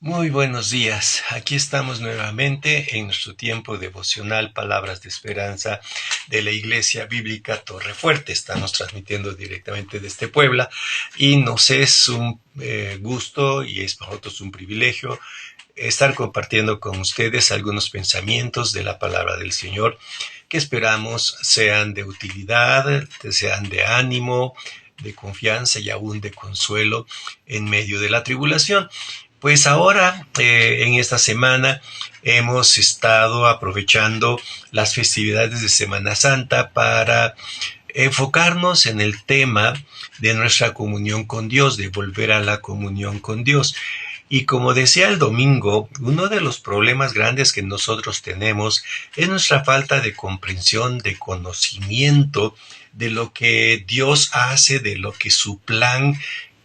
Muy buenos días. Aquí estamos nuevamente en nuestro tiempo devocional Palabras de Esperanza de la Iglesia Bíblica Torrefuerte. Estamos transmitiendo directamente desde Puebla y nos es un gusto y es para nosotros un privilegio estar compartiendo con ustedes algunos pensamientos de la palabra del Señor que esperamos sean de utilidad, sean de ánimo, de confianza y aún de consuelo en medio de la tribulación. Pues ahora, en esta semana, hemos estado aprovechando las festividades de Semana Santa para enfocarnos en el tema de nuestra comunión con Dios, de volver a la comunión con Dios. Y como decía el domingo, uno de los problemas grandes que nosotros tenemos es nuestra falta de comprensión, de conocimiento de lo que Dios hace, de lo que su plan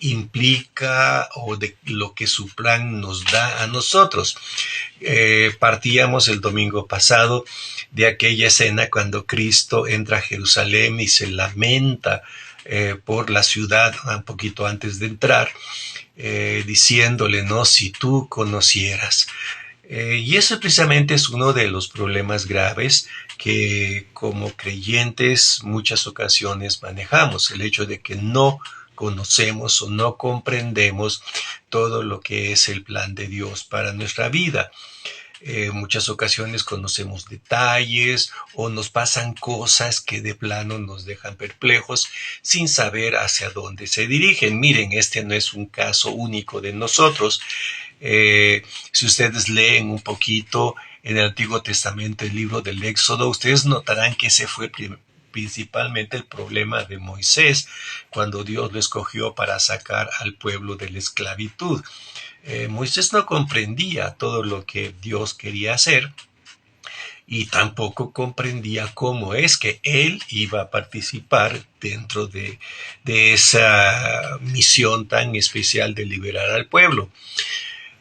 implica o de lo que su plan nos da a nosotros. Partíamos el domingo pasado de aquella escena cuando Cristo entra a Jerusalén y se lamenta por la ciudad un poquito antes de entrar, diciéndole, no, si tú conocieras. Y eso precisamente es uno de los problemas graves que como creyentes muchas ocasiones manejamos, el hecho de que no conocemos o no comprendemos todo lo que es el plan de Dios para nuestra vida. Muchas ocasiones conocemos detalles o nos pasan cosas que de plano nos dejan perplejos sin saber hacia dónde se dirigen. Miren, este no es un caso único de nosotros. Si ustedes leen un poquito en el Antiguo Testamento el libro del Éxodo, ustedes notarán que ese fue principalmente el problema de Moisés cuando Dios lo escogió para sacar al pueblo de la esclavitud. Moisés no comprendía todo lo que Dios quería hacer y tampoco comprendía cómo es que él iba a participar dentro de esa misión tan especial de liberar al pueblo.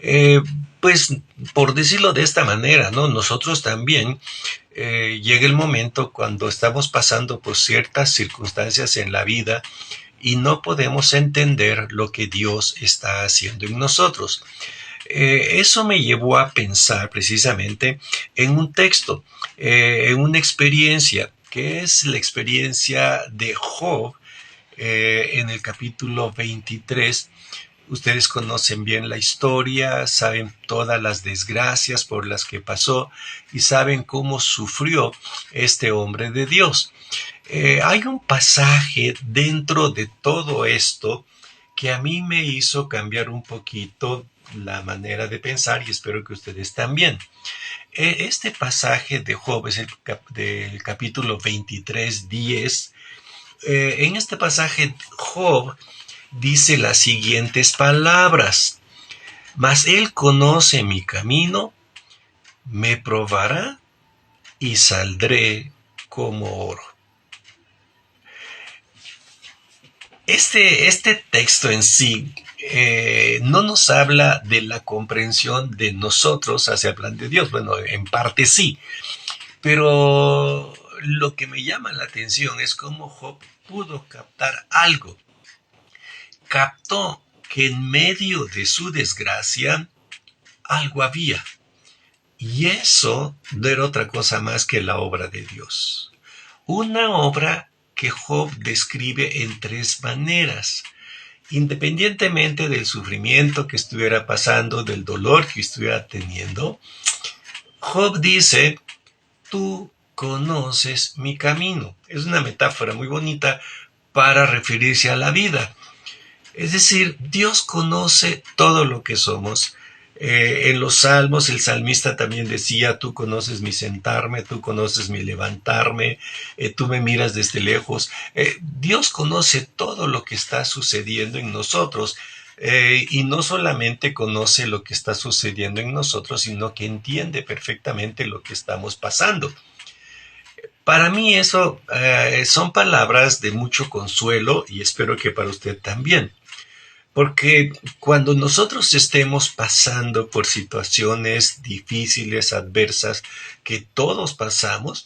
Eh, pues por decirlo de esta manera, ¿no? Nosotros también llega el momento cuando estamos pasando por ciertas circunstancias en la vida y no podemos entender lo que Dios está haciendo en nosotros. Eso me llevó a pensar precisamente en un texto, en una experiencia, que es la experiencia de Job en el capítulo 23. Ustedes conocen bien la historia, saben todas las desgracias por las que pasó y saben cómo sufrió este hombre de Dios. Hay un pasaje dentro de todo esto que a mí me hizo cambiar un poquito la manera de pensar y espero que ustedes también. Este pasaje de Job es del capítulo 23:10. En este pasaje Job dice las siguientes palabras: mas él conoce mi camino, me probará y saldré como oro. Este texto en sí no nos habla de la comprensión de nosotros hacia el plan de Dios. Bueno, en parte sí, pero lo que me llama la atención es cómo Job pudo captar algo. Captó que en medio de su desgracia algo había. Y eso no era otra cosa más que la obra de Dios. Una obra que Job describe en tres maneras. Independientemente del sufrimiento que estuviera pasando, del dolor que estuviera teniendo, Job dice, tú conoces mi camino. Es una metáfora muy bonita para referirse a la vida. Es decir, Dios conoce todo lo que somos. En los salmos el salmista también decía, tú conoces mi sentarme, tú conoces mi levantarme, tú me miras desde lejos. Dios conoce todo lo que está sucediendo en nosotros, y no solamente conoce lo que está sucediendo en nosotros, sino que entiende perfectamente lo que estamos pasando. Para mí eso son palabras de mucho consuelo y espero que para usted también. Porque cuando nosotros estemos pasando por situaciones difíciles, adversas, que todos pasamos,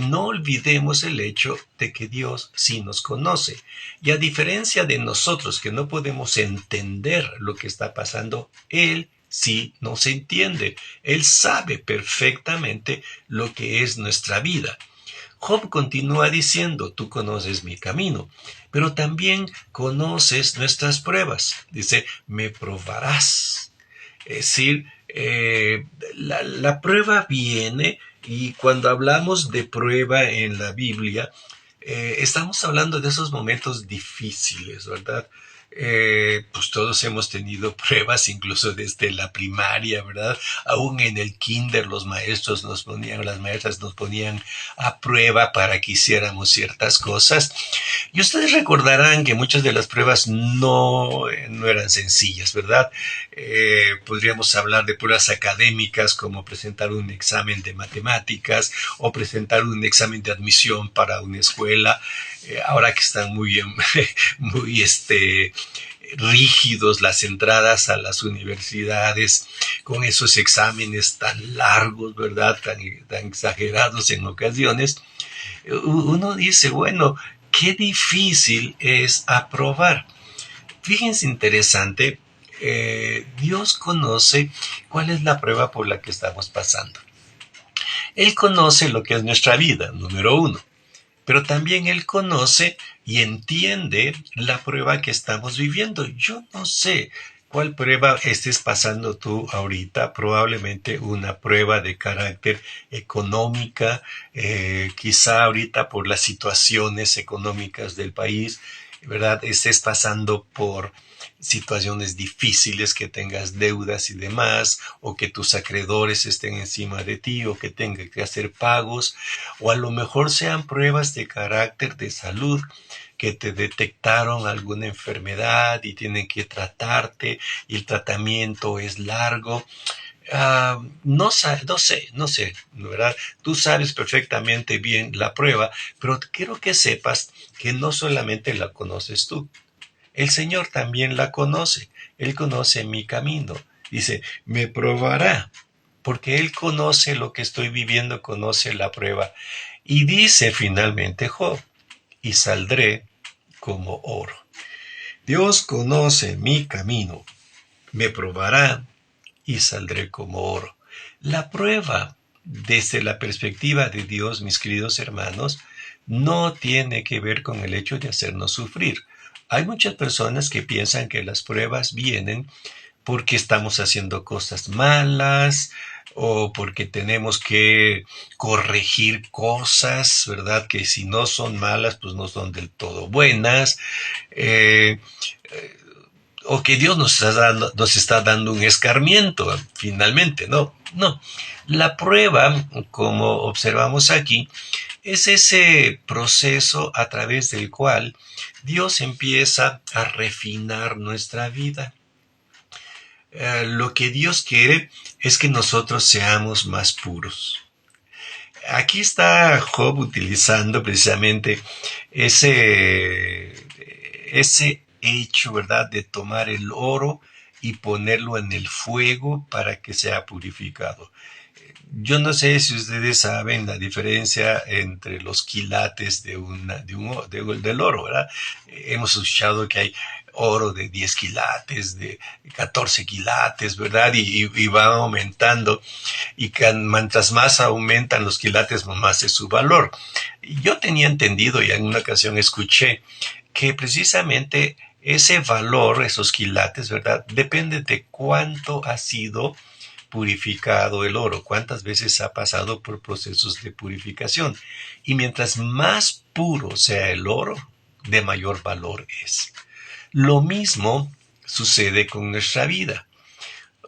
no olvidemos el hecho de que Dios sí nos conoce. Y a diferencia de nosotros que no podemos entender lo que está pasando, Él sí nos entiende. Él sabe perfectamente lo que es nuestra vida. Job continúa diciendo, tú conoces mi camino, pero también conoces nuestras pruebas. Dice, me probarás. Es decir, la prueba viene, y cuando hablamos de prueba en la Biblia, estamos hablando de esos momentos difíciles, ¿verdad? Pues todos hemos tenido pruebas, incluso desde la primaria, ¿verdad? Aún en el kinder los maestros nos ponían, las maestras nos ponían a prueba para que hiciéramos ciertas cosas. Y ustedes recordarán que muchas de las pruebas no eran sencillas, ¿verdad? Podríamos hablar de pruebas académicas como presentar un examen de matemáticas o presentar un examen de admisión para una escuela. Ahora que están muy rígidos las entradas a las universidades con esos exámenes tan largos, ¿verdad? Tan exagerados en ocasiones. Uno dice, bueno, qué difícil es aprobar. Fíjense interesante, Dios conoce cuál es la prueba por la que estamos pasando. Él conoce lo que es nuestra vida, número uno, pero también Él conoce y entiende la prueba que estamos viviendo. Yo no sé cuál prueba estés pasando tú ahorita, probablemente una prueba de carácter económica, quizá ahorita por las situaciones económicas del país, ¿verdad? Estés pasando por situaciones difíciles, que tengas deudas y demás, o que tus acreedores estén encima de ti, o que tengas que hacer pagos, o a lo mejor sean pruebas de carácter de salud, que te detectaron alguna enfermedad y tienen que tratarte y el tratamiento es largo. No sé, ¿verdad? Tú sabes perfectamente bien la prueba, pero quiero que sepas que no solamente la conoces tú, el Señor también la conoce. Él conoce mi camino. Dice, me probará, porque Él conoce lo que estoy viviendo, conoce la prueba. Y dice finalmente Job, y saldré como oro. Dios conoce mi camino, me probará y saldré como oro. La prueba, desde la perspectiva de Dios, mis queridos hermanos, no tiene que ver con el hecho de hacernos sufrir. Hay muchas personas que piensan que las pruebas vienen porque estamos haciendo cosas malas o porque tenemos que corregir cosas, ¿verdad? Que si no son malas, pues no son del todo buenas. Eh, o que Dios nos está dando un escarmiento, finalmente, ¿no? No. La prueba, como observamos aquí, es ese proceso a través del cual Dios empieza a refinar nuestra vida. Lo que Dios quiere es que nosotros seamos más puros. Aquí está Job utilizando precisamente ese hecho, ¿verdad?, de tomar el oro y ponerlo en el fuego para que sea purificado. Yo no sé si ustedes saben la diferencia entre los quilates del oro, ¿verdad? Hemos escuchado que hay oro de 10 quilates, de 14 quilates, ¿verdad? Y va aumentando. Y mientras más aumentan los quilates, más es su valor. Yo tenía entendido, y en una ocasión escuché, que precisamente ese valor, esos quilates, ¿verdad?, depende de cuánto ha sido purificado el oro, cuántas veces ha pasado por procesos de purificación. Y mientras más puro sea el oro, de mayor valor es. Lo mismo sucede con nuestra vida.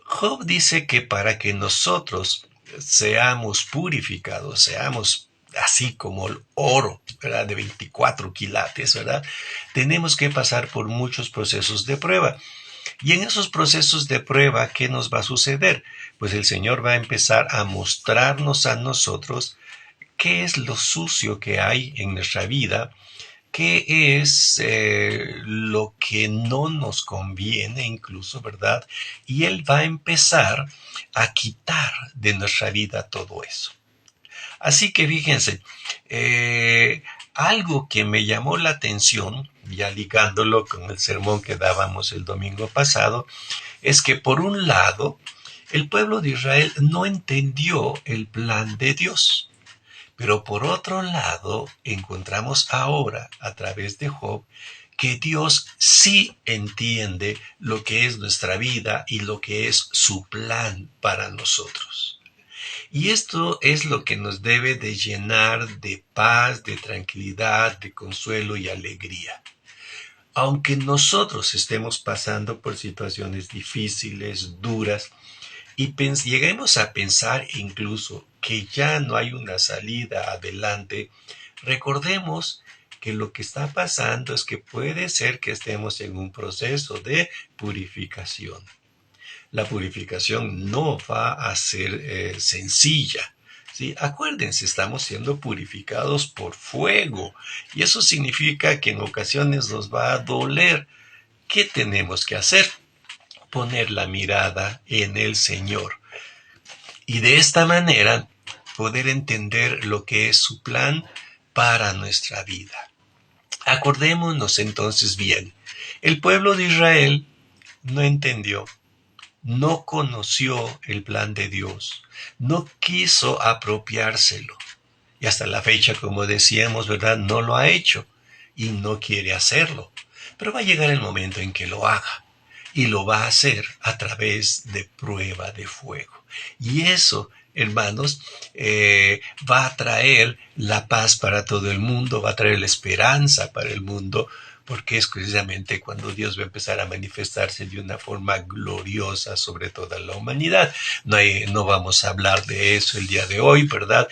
Job dice que para que nosotros seamos purificados, seamos así como el oro, ¿verdad?, de 24 quilates, ¿verdad?, tenemos que pasar por muchos procesos de prueba. Y en esos procesos de prueba, ¿qué nos va a suceder? Pues el Señor va a empezar a mostrarnos a nosotros qué es lo sucio que hay en nuestra vida, qué es lo que no nos conviene incluso, ¿verdad? Y Él va a empezar a quitar de nuestra vida todo eso. Así que fíjense, algo que me llamó la atención, ya ligándolo con el sermón que dábamos el domingo pasado, es que por un lado, el pueblo de Israel no entendió el plan de Dios. Pero por otro lado, encontramos ahora, a través de Job, que Dios sí entiende lo que es nuestra vida y lo que es su plan para nosotros. Y esto es lo que nos debe de llenar de paz, de tranquilidad, de consuelo y alegría. Aunque nosotros estemos pasando por situaciones difíciles, duras, y lleguemos a pensar incluso que ya no hay una salida adelante, recordemos que lo que está pasando es que puede ser que estemos en un proceso de purificación. La purificación no va a ser sencilla. ¿Sí? Acuérdense, estamos siendo purificados por fuego y eso significa que en ocasiones nos va a doler. ¿Qué tenemos que hacer? Poner la mirada en el Señor y de esta manera poder entender lo que es su plan para nuestra vida. Acordémonos entonces bien, el pueblo de Israel no entendió, no conoció el plan de Dios, no quiso apropiárselo y hasta la fecha, como decíamos, ¿verdad? No lo ha hecho y no quiere hacerlo, pero va a llegar el momento en que lo haga. Y lo va a hacer a través de prueba de fuego. Y eso, hermanos, va a traer la paz para todo el mundo, va a traer la esperanza para el mundo, porque es precisamente cuando Dios va a empezar a manifestarse de una forma gloriosa sobre toda la humanidad. No vamos a hablar de eso el día de hoy, ¿verdad?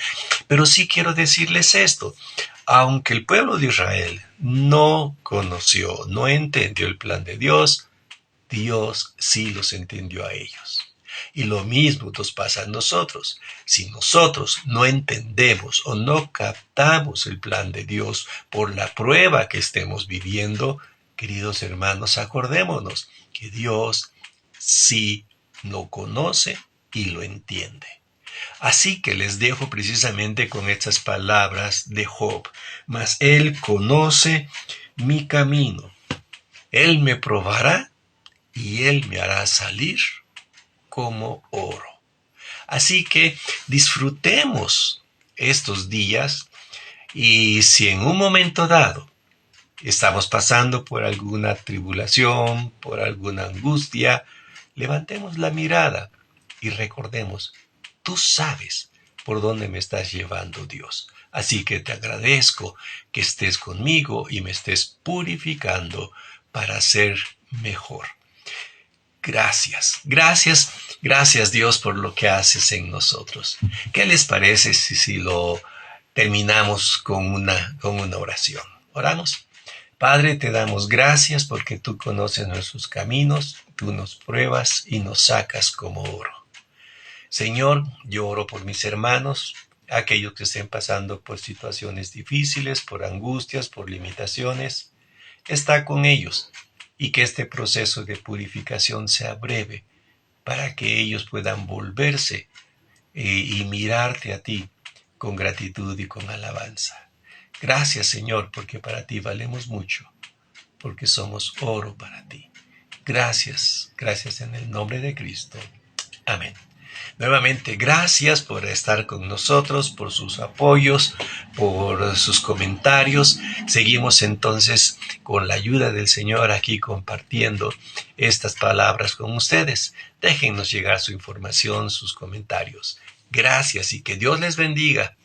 Pero sí quiero decirles esto. Aunque el pueblo de Israel no conoció, no entendió el plan de Dios, Dios sí los entendió a ellos. Y lo mismo nos pasa a nosotros. Si nosotros no entendemos o no captamos el plan de Dios por la prueba que estemos viviendo, queridos hermanos, acordémonos que Dios sí lo conoce y lo entiende. Así que les dejo precisamente con estas palabras de Job. Mas Él conoce mi camino. Él me probará y Él me hará salir como oro. Así que disfrutemos estos días y si en un momento dado estamos pasando por alguna tribulación, por alguna angustia, levantemos la mirada y recordemos, tú sabes por dónde me estás llevando, Dios. Así que te agradezco que estés conmigo y me estés purificando para ser mejor. Gracias Dios por lo que haces en nosotros. ¿Qué les parece si lo terminamos con una oración? ¿Oramos? Padre, te damos gracias porque tú conoces nuestros caminos, tú nos pruebas y nos sacas como oro. Señor, yo oro por mis hermanos, aquellos que estén pasando por situaciones difíciles, por angustias, por limitaciones. Está con ellos. Y que este proceso de purificación sea breve para que ellos puedan volverse y mirarte a ti con gratitud y con alabanza. Gracias, Señor, porque para ti valemos mucho, porque somos oro para ti. Gracias en el nombre de Cristo. Amén. Nuevamente, gracias por estar con nosotros, por sus apoyos, por sus comentarios. Seguimos entonces con la ayuda del Señor aquí compartiendo estas palabras con ustedes. Déjennos llegar su información, sus comentarios. Gracias y que Dios les bendiga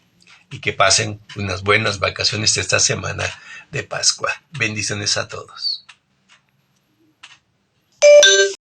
y que pasen unas buenas vacaciones esta semana de Pascua. Bendiciones a todos.